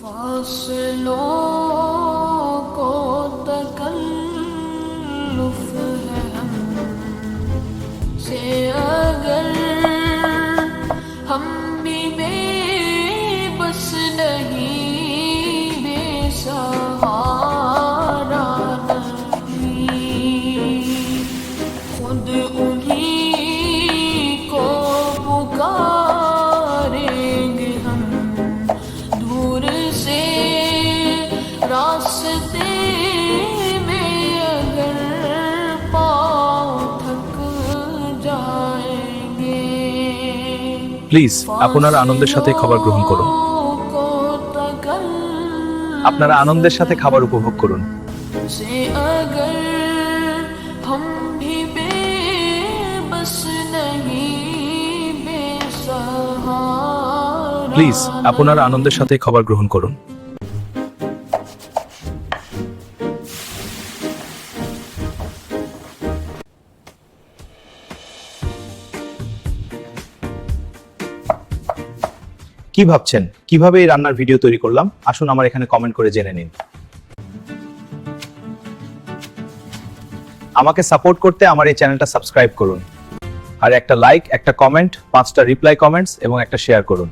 फासलों को तकल्लुफ है हमसे अगर हम भी बेबस नहीं बेसहारा नहीं खुद उन्हीं को पुकारेंगे हम दूर से रास्ते में अगर पाँव थक जाएंगे প্লিজ আপনারা আনন্দের সাথে খাবার গ্রহণ করুন। আপনারা আনন্দের সাথে খাবার উপভোগ করুন। से अगर हम भी बेबस नहीं बेसहारा প্লিজ আপনারা আনন্দের সাথে খাবার গ্রহণ করুন। কি ভাবছেন কিভাবে এই রান্নার ভিডিও তৈরি করলাম? আসুন আমার এখানে কমেন্ট করে জেনে নিন। আমাকে সাপোর্ট করতে আমার এই চ্যানেলটা সাবস্ক্রাইব করুন আর একটা লাইক, একটা কমেন্ট, 5টা রিপ্লাই কমেন্টস এবং একটা শেয়ার করুন।